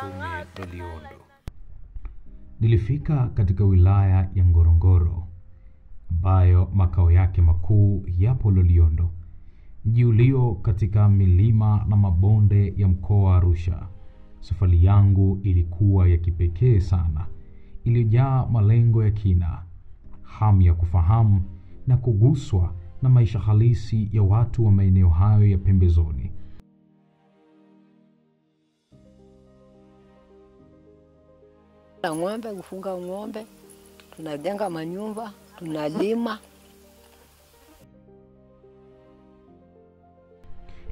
Mtume Loliondo. Nilifika katika wilaya ya Ngorongoro ambayo makao yake makuu yapo Loliondo, mji ulio katika milima na mabonde ya mkoa wa Arusha. Safari yangu ilikuwa ya kipekee sana, iliyojaa malengo ya kina, hamu ya kufahamu na kuguswa na maisha halisi ya watu wa maeneo hayo ya pembezoni. Ng'ombe, kufunga ng'ombe, tunajenga manyumba, tunalima.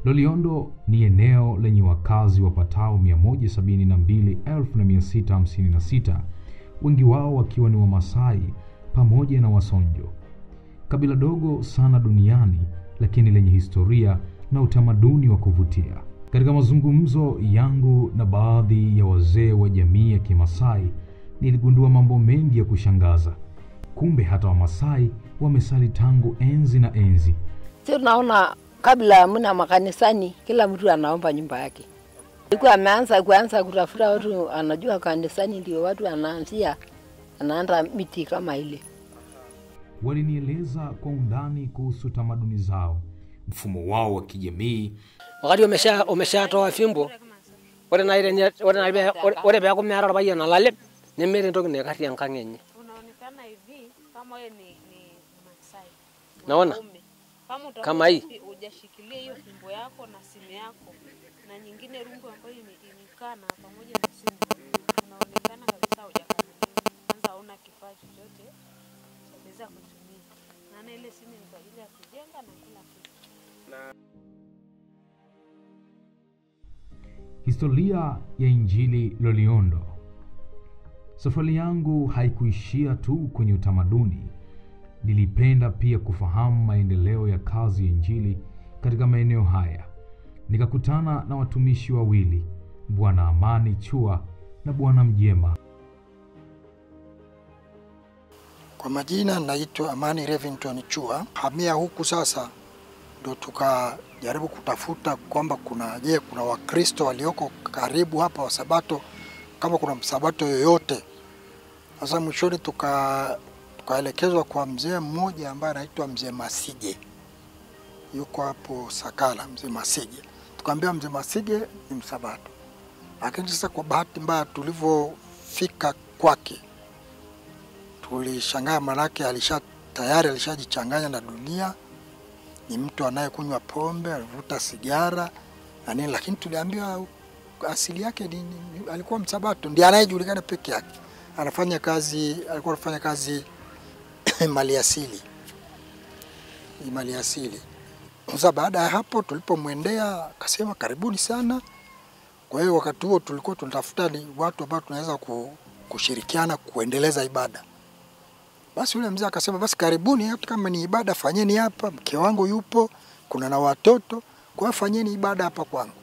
Loliondo ni eneo lenye wakazi wapatao 172,656, wengi wao wakiwa ni Wamasai pamoja na Wasonjo. Kabila dogo sana duniani, lakini lenye historia na utamaduni wa kuvutia. Katika mazungumzo yangu na baadhi ya wazee wa jamii ya Kimasai, niligundua mambo mengi ya kushangaza. Kumbe hata Wamasai wamesali tangu enzi na enzi. Sio, naona kabla mna makanisani kila mtu anaomba nyumba yake. Alikuwa ameanza kutafuta watu, anajua kanisani ndio watu anaanza miti kama ile. Walinieleza kwa undani kuhusu tamaduni zao, mfumo wao wa kijamii. Wakati umeshatoa fimbo, wale bako mara robaia na lale, nemere ndogo ne kati ya nkangenye. Unaonekana hivi kama wewe ni Masai. Naona kama hii hujashikilia hiyo fimbo yako na simu yako na nyingine rungu ambayo imekana pamoja na simu. Unaonekana kabisa hujakamilika. Kwanza una kifaa chochote cha kuweza kutumia. Na ile simu ni kwa ajili ya kujenga na kila kitu. Historia ya Injili Loliondo. Safari yangu haikuishia tu kwenye utamaduni. Nilipenda pia kufahamu maendeleo ya kazi ya Injili katika maeneo haya. Nikakutana na watumishi wawili, Bwana Amani Chua na Bwana Mjema. Kwa majina naitwa Amani Revington Chua. Hamia huku sasa ndo tukajaribu kutafuta kwamba kuna Wakristo walioko karibu hapa wa Sabato, kama kuna msabato yoyote. Sasa mwishoni tukaelekezwa kwa mzee mmoja ambaye anaitwa Mzee Masige. Yuko hapo Sakala, Mzee Masige. Tukaambia Mzee Masige ni msabato. Lakini sasa kwa bahati mbaya tulivyofika kwake, tulishangaa manake tayari alishajichanganya na dunia. Ni mtu anayekunywa pombe, anavuta sigara na nini, lakini tuliambiwa asili yake alikuwa msabato, ndiye anayejulikana peke yake. Alikuwa anafanya kazi maliasili. Sasa baada ya hapo tulipomwendea akasema karibuni sana. Kwa hiyo wakati huo tulikuwa tunatafuta ni watu ambao tunaweza kushirikiana kuendeleza ibada. Basi yule mzee akasema basi karibuni, hata kama ni ibada fanyeni hapa, mke wangu yupo, kuna na watoto, kwa hiyo fanyeni ibada hapa kwangu.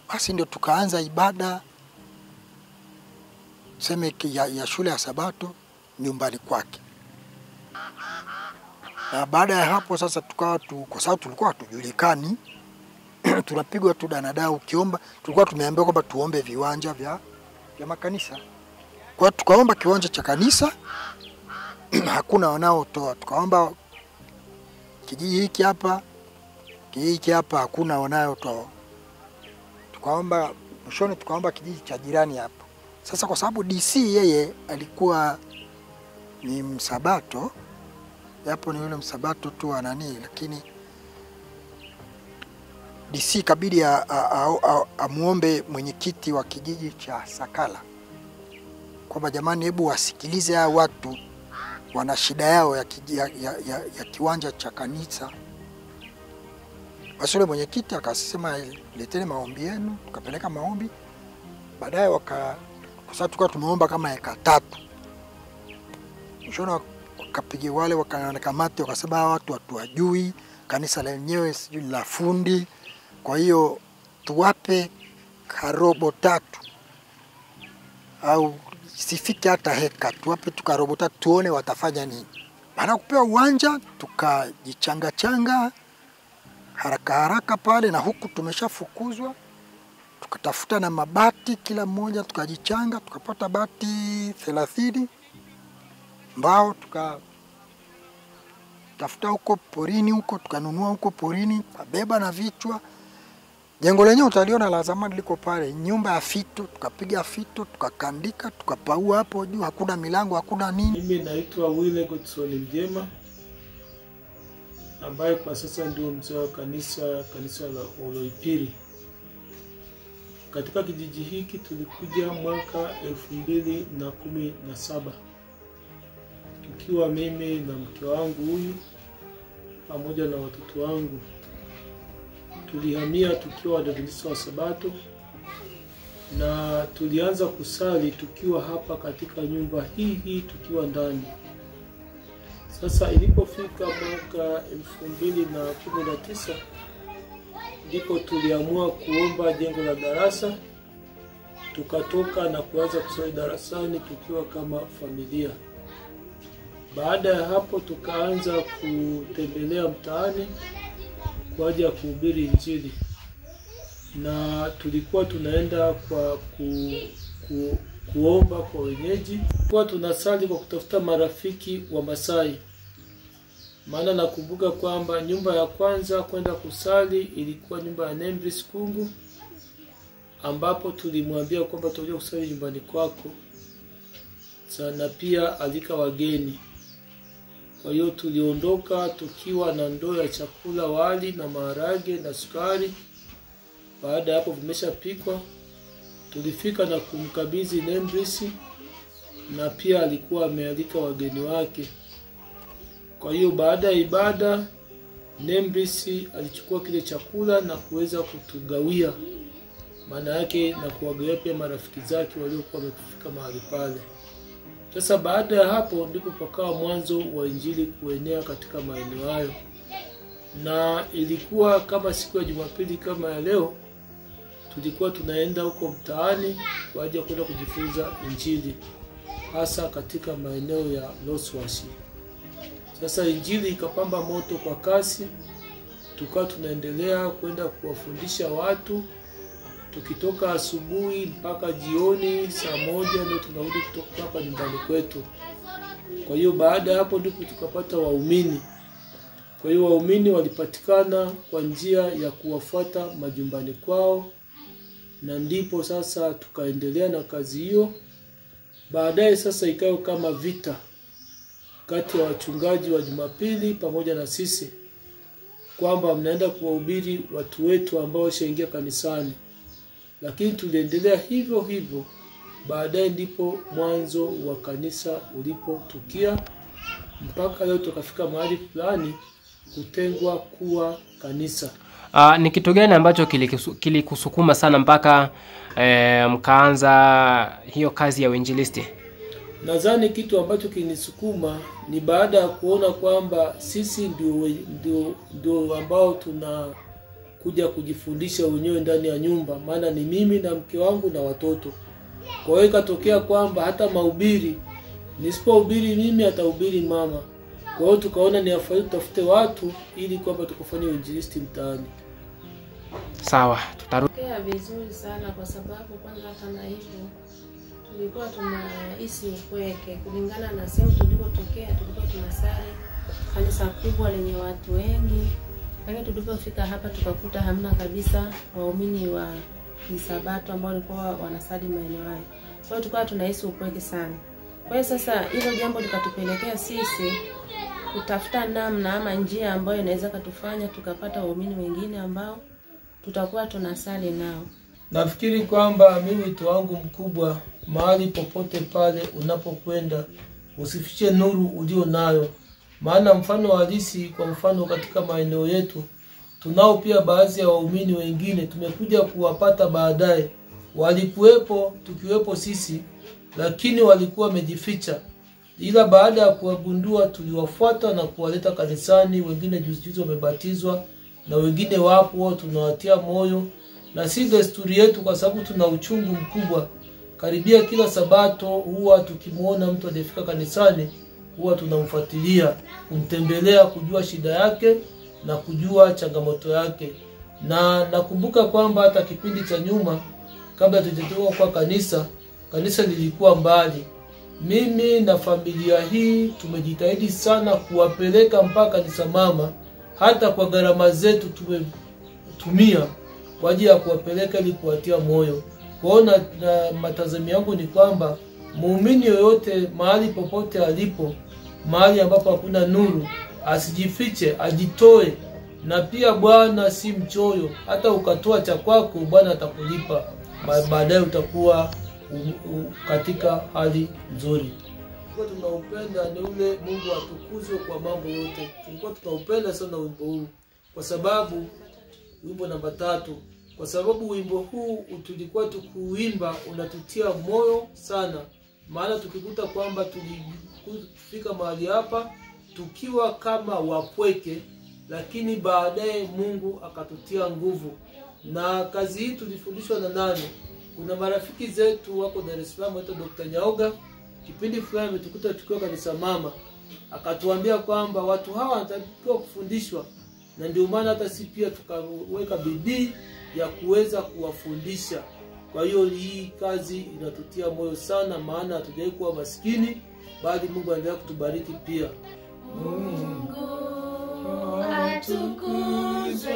Basi ndio tukaanza ibada ya shule ya Sabato nyumbani kwake. Na baada ya hapo sasa kwa sababu tulikuwa hatujulikani, tunapigwa tu danadau ukiomba. Tulikuwa tumeambiwa kwamba tuombe viwanja vya makanisa. Kwa hiyo tukaomba kiwanja cha kanisa, hakuna wanaotoa. Tukaomba kijiji hiki hapa hakuna wanaotoa. Mwishoni tukaomba kijiji cha jirani hapo. Sasa kwa sababu DC yeye alikuwa ni msabato, yapo ni yule msabato tu anani, lakini DC kabidi amuombe mwenyekiti wa kijiji cha Sakala kwamba jamani, hebu wasikilize hao watu wana shida yao ya kiwanja cha kanisa. Basi yule mwenyekiti akasema leteni maombi yenu, tukapeleka maombi. Baadaye kwa sababu tulikuwa tumeomba kama eka 3. Mwishoni wakapiga wale wakanakamati wakasema watu hatuwajui, kanisa lenyewe sijui la fundi. Kwa hiyo tuwape karobo 3 au sifike hata heka, tuwape tukarobo 3 tuone watafanya nini. Baada kupewa uwanja tukajichanga haraka pale, na huku tumeshafukuzwa tukatafuta na mabati, kila mmoja tukajichanga, tukapata bati 30, mbao tukatafuta huko porini huko, tukanunua huko porini, tukabeba na vichwa. Jengo lenyewe utaliona la zamani liko pale, nyumba ya fito, tukapiga fito, tukakandika, tukapaua hapo juu, hakuna milango, hakuna nini. Mimi naitwa Wile Godson Mjema, ambaye kwa sasa ndio mzee wa kanisa la Oloipiri. Katika kijiji hiki tulikuja mwaka 2017. Tukiwa mimi na mke wangu huyu pamoja na watoto wangu. Tulihamia tukiwa Waadventista wa Sabato na tulianza kusali tukiwa hapa katika nyumba hii tukiwa ndani. Sasa ilipofika mwaka 2019 ndipo tuliamua kuomba jengo la darasa. Tukatoka na kuanza kusali darasani tukiwa kama familia. Baada ya hapo tukaanza kutembelea mtaani kwa ajili ya kuhubiri Injili. Na tulikuwa tunaenda kwa kuomba kwa wenyeji. Kwa tunasali kwa kutafuta marafiki wa Masai. Maana nakumbuka kwamba nyumba ya kwanza kwenda kusali ilikuwa nyumba ya Nembris Kungu, ambapo tulimwambia kwamba tutakuja kusali nyumbani kwako. Sana pia alika wageni. Kwa hiyo tuliondoka tukiwa na ndoo ya chakula, wali na maharage na sukari. Baada hapo vimeshapikwa, tulifika na kumkabidhi Nembris, na pia alikuwa amealika wageni wake. Kwa hiyo baada ya ibada Nembris alichukua kile chakula na kuweza kutugawia, maana yake na kuwagawia pia marafiki zake waliokuwa wamefika mahali pale. Sasa baada ya hapo ndipo pakawa mwanzo wa Injili kuenea katika maeneo hayo. Na ilikuwa kama siku ya Jumapili kama ya leo, tulikuwa tunaenda huko mtaani kwa ajili ya kwenda kujifunza Injili, hasa katika maeneo ya Loswasi. Sasa Injili ikapamba moto kwa kasi, tukawa tunaendelea kwenda kuwafundisha watu. Tukitoka asubuhi mpaka jioni saa 1 ndio tunarudi kutoka hapa nyumbani kwetu. Kwa hiyo baada hapo ndipo tukapata waumini. Kwa hiyo waumini walipatikana kwa njia ya kuwafuata majumbani kwao, na ndipo sasa tukaendelea na kazi hiyo. Baadaye sasa ikawa kama vita kati ya wachungaji wa Jumapili pamoja na sisi, kwamba mnaenda kuwahubiri watu wetu ambao washaingia kanisani. Lakini tuliendelea hivyo hivyo. Baadaye ndipo mwanzo wa kanisa ulipotukia, mpaka leo tukafika mahali fulani kutengwa kuwa kanisa. Ni kitu gani ambacho kilikusukuma sana mpaka mkaanza hiyo kazi ya uinjilisti? Nadhani kitu ambacho kinisukuma ni baada ya kuona kwamba sisi ndio ambao tunakuja kujifundisha wenyewe ndani ya nyumba, maana ni mimi na mke wangu na watoto. Kwa hiyo ikatokea kwamba hata mahubiri, nisipohubiri mimi atahubiri mama. Kwa hiyo tukaona ni afadhali tutafute watu ili kwamba tukufanye uinjilisti mtaani. Sawa, tutarudi vizuri sana kwa sababu kwanza hata na hivyo tulikuwa tunahisi upweke kulingana na sehemu tulipotokea. Tulikuwa tunasali kanisa kubwa lenye watu wengi, lakini tulipofika hapa tukakuta hamna kabisa waumini wa Sabato ambao walikuwa wanasali maeneo hayo. Kwa hiyo tulikuwa tunahisi upweke sana. Kwa hiyo sasa hilo jambo likatupelekea sisi kutafuta namna ama njia ambayo inaweza kutufanya tukapata waumini wengine ambao tutakuwa tunasali nao. Nafikiri kwamba mimi wito wangu mkubwa, mahali popote pale unapokwenda usifiche nuru ulio nayo. Maana mfano halisi, kwa mfano katika maeneo yetu tunao pia baadhi ya waumini wengine tumekuja kuwapata baadaye. Walikuwepo tukiwepo sisi, lakini walikuwa wamejificha. Ila baada ya kuwagundua tuliwafuata na kuwaleta kanisani. Wengine juzi wamebatizwa na wengine wapo, tunawatia moyo. Na si desturi yetu, kwa sababu tuna uchungu mkubwa. Karibia kila Sabato huwa tukimuona mtu aliyefika kanisani, huwa tunamfuatilia, kumtembelea, kujua shida yake na kujua changamoto yake. Na nakumbuka kwamba hata kipindi cha nyuma kabla tujatoka kwa kanisa lilikuwa mbali. Mimi na familia hii tumejitahidi sana kuwapeleka mpaka kanisa mama, hata kwa gharama zetu tumetumia kwa ajili ya kuwapeleka ili kuwatia moyo. Kuona na matazamio yangu ni kwamba muumini yoyote mahali popote alipo, mahali ambapo hakuna nuru, asijifiche, ajitoe. Na pia Bwana si mchoyo, hata ukatoa cha kwako Bwana atakulipa. Baadaye utakuwa katika hali nzuri. Kwa tunaupenda ni ule Mungu atukuzwe kwa mambo yote. Tulikuwa tunaupenda sana wimbo huu kwa sababu wimbo namba 3, kwa sababu wimbo huu tulikuwa tukuimba unatutia moyo sana. Maana tukikuta kwamba tulifika mahali hapa tukiwa kama wapweke, lakini baadaye Mungu akatutia nguvu. Na kazi hii tulifundishwa na nani? Kuna marafiki zetu wako Dar es Salaam, waitwa Dr. Nyaoga. Kipindi fulani tukuta tukiwa kanisa mama, akatuambia kwamba watu hawa wanatakiwa kufundishwa, na ndio maana hata sisi pia tukaweka bidii ya kuweza kuwafundisha. Kwa hiyo hii kazi inatutia moyo sana, maana hatujai kuwa maskini, bali Mungu anaendelea kutubariki pia. Mungu atukuzwe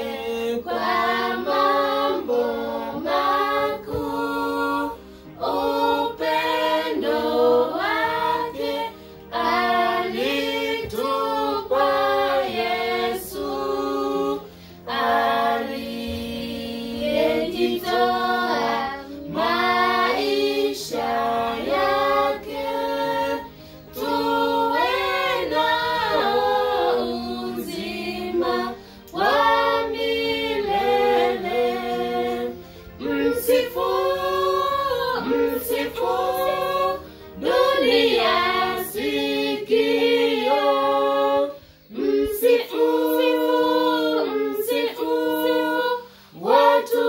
kwa mambo makuu, upendo wake alitupa Yesu, aliyejitoa maisha yake, tuwe na uzima wa milele. Msifu, msifu dunia sikio, msifu, msifu watu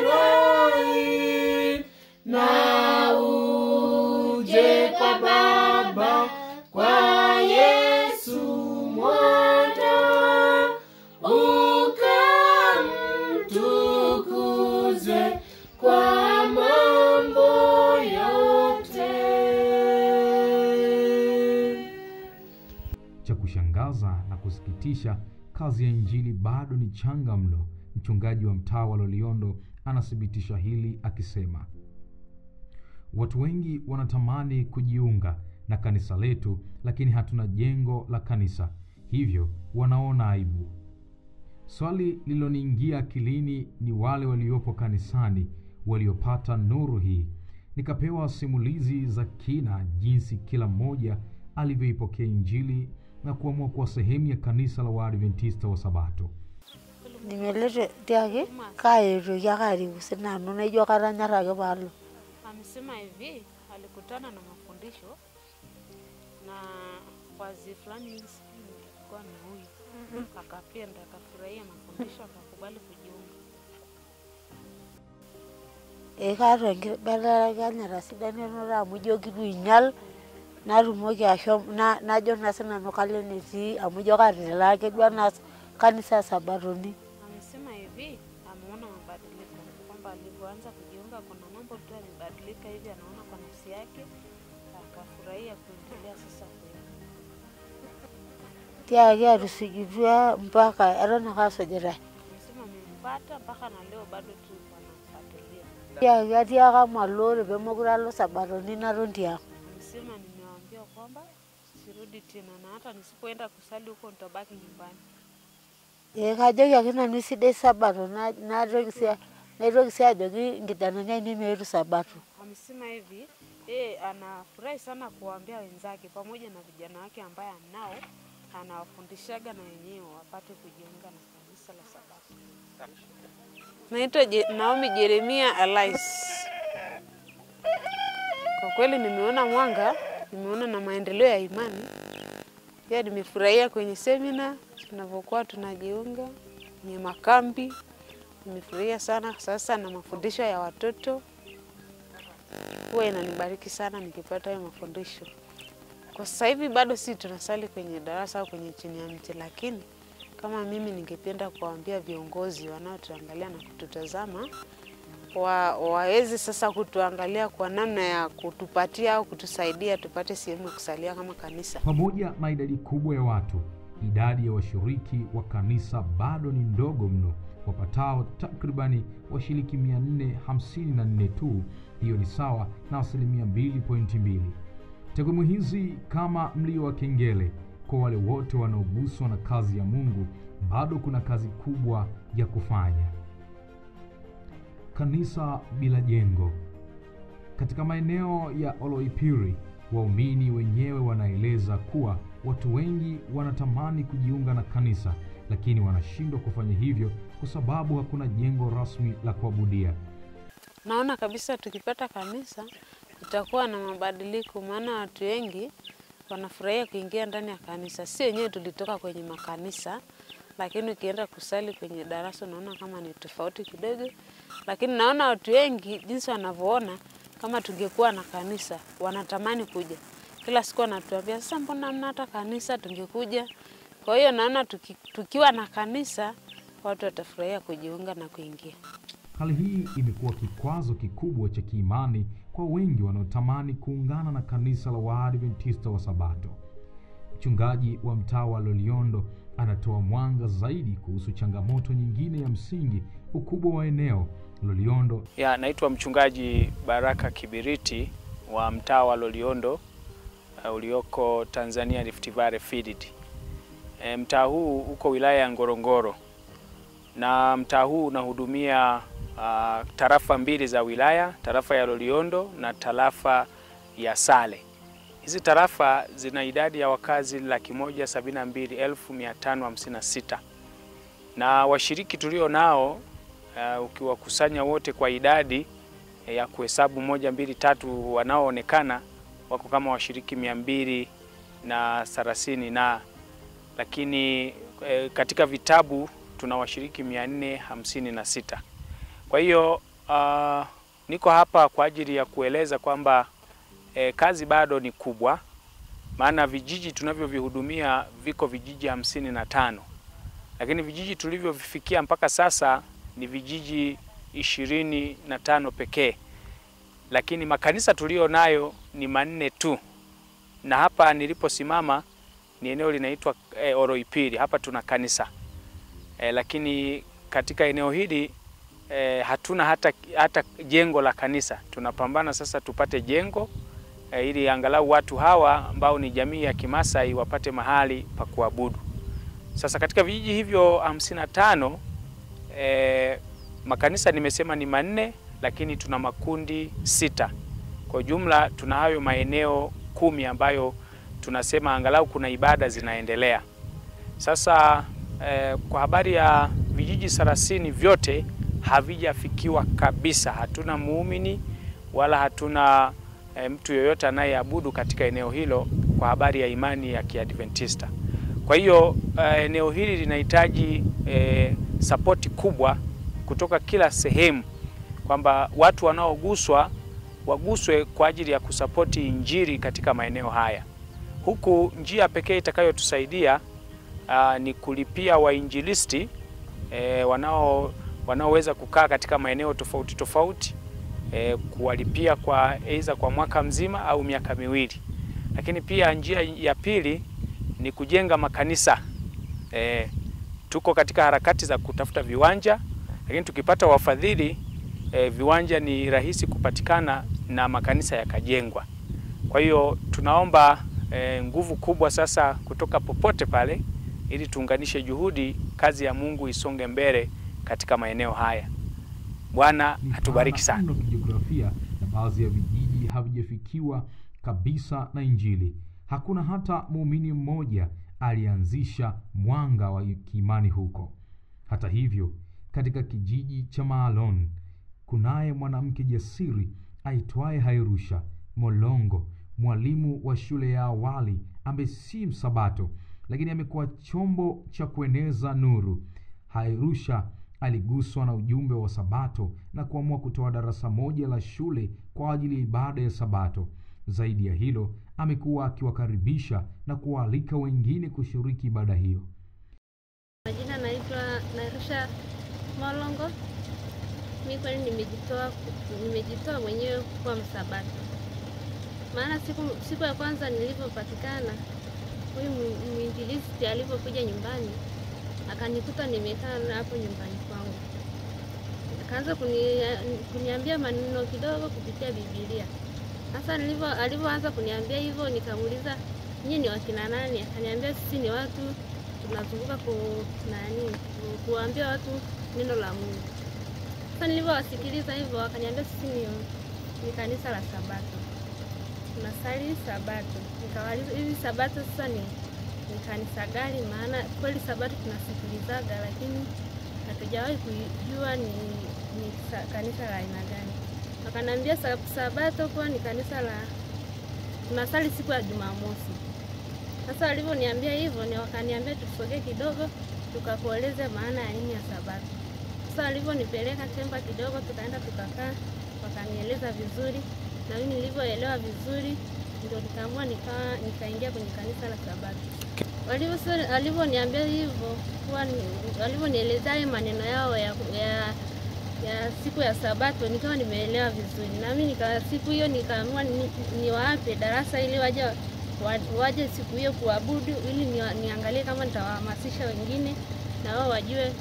wafurahi, na uje kwa Baba, kwa Yesu mwana, ukamtukuzwe kwa mambo yote. Cha kushangaza na kusikitisha, kazi ya Injili bado ni changa mno. Mchungaji wa mtaa wa Loliondo anathibitisha hili akisema, watu wengi wanatamani kujiunga na kanisa letu, lakini hatuna jengo la kanisa, hivyo wanaona aibu. Swali liloniingia akilini ni wale waliopo kanisani waliopata nuru hii. Nikapewa simulizi za kina jinsi kila mmoja alivyoipokea Injili na kuamua kuwa sehemu ya kanisa la Waadventista wa Sabato. Nimelete tiake kaeto ya karibu sana unajua karanyarage balo. Amesema hivi alikutana na mafundisho na wazi fulani ilikuwa ni huyu. Akapenda, akafurahia mafundisho, akakubali kujiunga. Kato ngibala kanyara sidani nora mujoki duinyal narumoki ashom najo nasema nokale neti amujo karela ke bwana kanisa Sabatoni. Amesema hivi ameona mabadiliko kwamba alipoanza kujiunga kuna mambo tu yamebadilika hivi, anaona kwa nafsi yake, akafurahia kuendelea sasa kuenda. Tiage arusigizwa mpaka arona kasojera. Amesema amempata mpaka na leo bado tu wanafuatilia. Tiage kama lori bemoguralo Sabatoni narondia. Amesema nimewaambia kwamba sirudi tena, na hata nisipoenda kusali huko nitabaki nyumbani. Kajoki akina niside Sabato na rogisia jogi ngidananya ni meru Sabato. Amesema hivi anafurahi sana kuwaambia wenzake pamoja na vijana wake ambaye anao, anawafundishaga na wenyewe wapate kujiunga na kanisa la Sabato. Naitwa Naomi Jeremia Alais. Kwa kweli nimeona mwanga, nimeona na maendeleo ya imani. Pia nimefurahia kwenye semina tunapokuwa tunajiunga, ni makambi. Nimefurahia sana sasa na mafundisho ya watoto. Huwa inanibariki sana nikipata hayo mafundisho. Kwa sasa hivi bado si tunasali kwenye darasa au kwenye chini ya mti, lakini kama mimi ningependa kuwaambia viongozi wanaotuangalia na kututazama wawezi sasa kutuangalia kwa namna ya kutupatia au kutusaidia tupate sehemu ya kusalia kama kanisa. Pamoja na idadi kubwa ya watu, idadi ya washiriki wa kanisa bado ni ndogo mno, wapatao takribani washiriki 454 tu. Hiyo ni sawa na 2.2%. Takwimu hizi kama mlio wa kengele kwa wale wote wanaoguswa na kazi ya Mungu. Bado kuna kazi kubwa ya kufanya. Kanisa bila jengo. Katika maeneo ya Oloipiri, waumini wenyewe wanaeleza kuwa watu wengi wanatamani kujiunga na kanisa, lakini wanashindwa kufanya hivyo kwa sababu hakuna jengo rasmi la kuabudia. Naona kabisa tukipata kanisa itakuwa na mabadiliko, maana watu wengi wanafurahia kuingia ndani ya kanisa. Si wenyewe tulitoka kwenye makanisa, lakini ukienda kusali kwenye darasa naona kama ni tofauti kidogo. Lakini naona watu wengi jinsi wanavyoona kama tungekuwa na kanisa, wanatamani kuja. Kila siku wanatuambia, sasa mbona hamna hata kanisa, tungekuja. Kwa hiyo naona tukiwa na kanisa watu watafurahia kujiunga na kuingia. Hali hii imekuwa kikwazo kikubwa cha kiimani kwa wengi wanaotamani kuungana na kanisa la Waadventista wa Sabato. Mchungaji wa mtaa wa Loliondo anatoa mwanga zaidi kuhusu changamoto nyingine ya msingi, ukubwa wa eneo Loliondo. Naitwa mchungaji Baraka Kibiriti wa mtaa wa Loliondo ulioko Tanzania Rift Valley Field. Mtaa huu uko wilaya ya Ngorongoro, na mtaa huu unahudumia tarafa mbili za wilaya, tarafa ya Loliondo na tarafa ya Sale. Hizi tarafa zina idadi ya wakazi 172,556. Na washiriki tulio nao ukiwakusanya wote kwa idadi ya kuhesabu 1, 2, 3 wanaoonekana wako kama washiriki 230 na lakini katika vitabu tuna washiriki 456. Kwa hiyo niko hapa kwa ajili ya kueleza kwamba kazi bado ni kubwa, maana vijiji tunavyovihudumia viko vijiji 55. Lakini vijiji tulivyovifikia mpaka sasa ni vijiji 25 pekee. Lakini makanisa tulio nayo ni 4 tu. Na hapa niliposimama ni eneo linaitwa Oloipiri. Hapa tuna kanisa. Lakini katika eneo hili hatuna hata jengo la kanisa. Tunapambana sasa tupate jengo ili angalau watu hawa ambao ni jamii ya Kimasai wapate mahali pa kuabudu. Sasa katika vijiji hivyo 55 makanisa nimesema ni 4, lakini tuna makundi 6. Kwa jumla tuna hayo maeneo 10 ambayo tunasema angalau kuna ibada zinaendelea. Sasa kwa habari ya vijiji 30 vyote havijafikiwa kabisa. Hatuna muumini wala hatuna mtu yoyote anayeabudu katika eneo hilo kwa habari ya imani ya Kiadventista. Kwa hiyo eneo hili linahitaji sapoti kubwa kutoka kila sehemu, kwamba watu wanaoguswa waguswe kwa ajili ya kusapoti injili katika maeneo haya. Huku njia pekee itakayotusaidia ni kulipia wainjilisti wanaoweza kukaa katika maeneo tofauti tofauti, kuwalipia aidha kwa mwaka mzima au miaka miwili. Lakini pia njia ya pili ni kujenga makanisa. Tuko katika harakati za kutafuta viwanja, lakini tukipata wafadhili viwanja ni rahisi kupatikana na makanisa yakajengwa. Kwa hiyo tunaomba nguvu kubwa sasa kutoka popote pale ili tuunganishe juhudi, kazi ya Mungu isonge mbele katika maeneo haya. Bwana atubariki sana. Jiografia na baadhi ya vijiji havijafikiwa kabisa na injili. Hakuna hata muumini mmoja alianzisha mwanga wa kiimani huko. Hata hivyo, katika kijiji cha Maalon kunaye mwanamke jasiri aitwaye Hairusha Molongo, mwalimu wa shule ya awali ambaye si Msabato, lakini amekuwa chombo cha kueneza nuru. Hairusha aliguswa na ujumbe wa Sabato na kuamua kutoa darasa moja la shule kwa ajili ya ibada ya Sabato. Zaidi ya hilo, amekuwa akiwakaribisha na kualika wengine kushiriki ibada hiyo. Majina naitwa Hairusha Molongo. mimi kwani nimejitoa mwenyewe kuwa msabato. Maana siku ya kwanza nilipopatikana, huyu mwinjilisti alipokuja nyumbani akanikuta nimekaa hapo nyumbani kwangu. Akaanza kuniambia maneno kidogo kupitia Biblia. Sasa alipoanza kuniambia hivyo, nikamuuliza nyinyi ni wakina nani? Akaniambia sisi ni watu tunazunguka kuambia watu neno la Mungu. Sasa nilipowasikiliza hivyo, akaniambia sisi ni kanisa la Sabato, tunasali Sabato. Nikawauliza hivi Sabato sasa ni kanisa gani? Maana kweli Sabato tunasikilizaga, lakini hatujawahi kujua ni kanisa la aina gani. Akaniambia Sabato kwa ni kanisa la tunasali siku ya Jumamosi. Sasa waliponiambia hivyo, ni wakaniambia tusogee kidogo tukakueleze maana ya nini ya Sabato. Sasa waliponipeleka chemba kidogo, tukaenda tukakaa, wakanieleza vizuri, na mimi nilivyoelewa vizuri ndio nikaamua nikaingia kwenye kanisa la Sabato. Waliponiambia hivyo, waliponieleza maneno yao ya siku ya Sabato, nikawa nimeelewa vizuri. Na mimi siku hiyo nikaamua niwape darasa ili waje siku hiyo kuabudu, ili niangalie kama nitawahamasisha wengine na wao wajue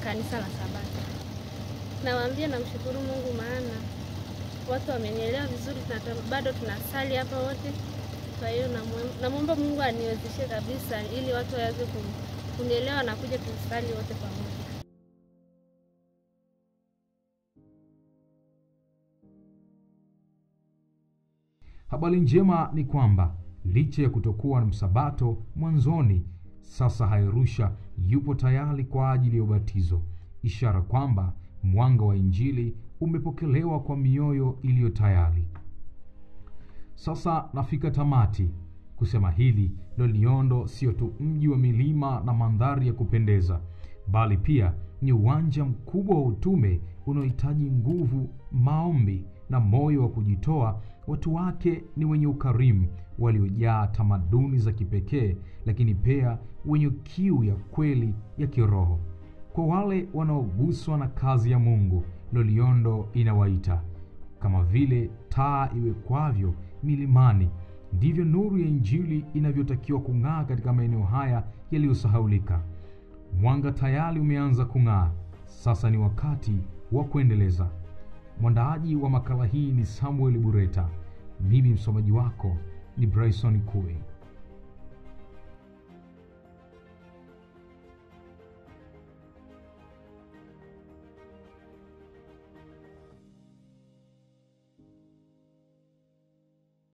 kanisa la Sabato. Nawaambia namshukuru Mungu, maana watu wamenielewa vizuri, bado tunasali hapa wote. Kwa hiyo namuomba Mungu aniwezeshe kabisa ili watu waweze kunielewa na kuja tusali wote pamoja. Habari njema ni kwamba licha ya kutokuwa na msabato mwanzoni, sasa Hairusha yupo tayari kwa ajili ya ubatizo, ishara kwamba mwanga wa Injili umepokelewa kwa mioyo iliyo tayari. Sasa nafika tamati kusema hili, Loliondo sio tu mji wa milima na mandhari ya kupendeza, bali pia ni uwanja mkubwa wa utume unaohitaji nguvu, maombi na moyo wa kujitoa. Watu wake ni wenye ukarimu, waliojaa tamaduni za kipekee, lakini pia wenye kiu ya kweli ya kiroho. Kwa wale wanaoguswa na kazi ya Mungu, Loliondo inawaita. Kama vile taa iwekwavyo milimani, ndivyo nuru ya Injili inavyotakiwa kung'aa katika maeneo haya yaliyosahaulika. Mwanga tayari umeanza kung'aa, sasa ni wakati wa kuendeleza. Mwandaaji wa makala hii ni Samuel Bureta. Mimi msomaji wako ni Bryson Kue.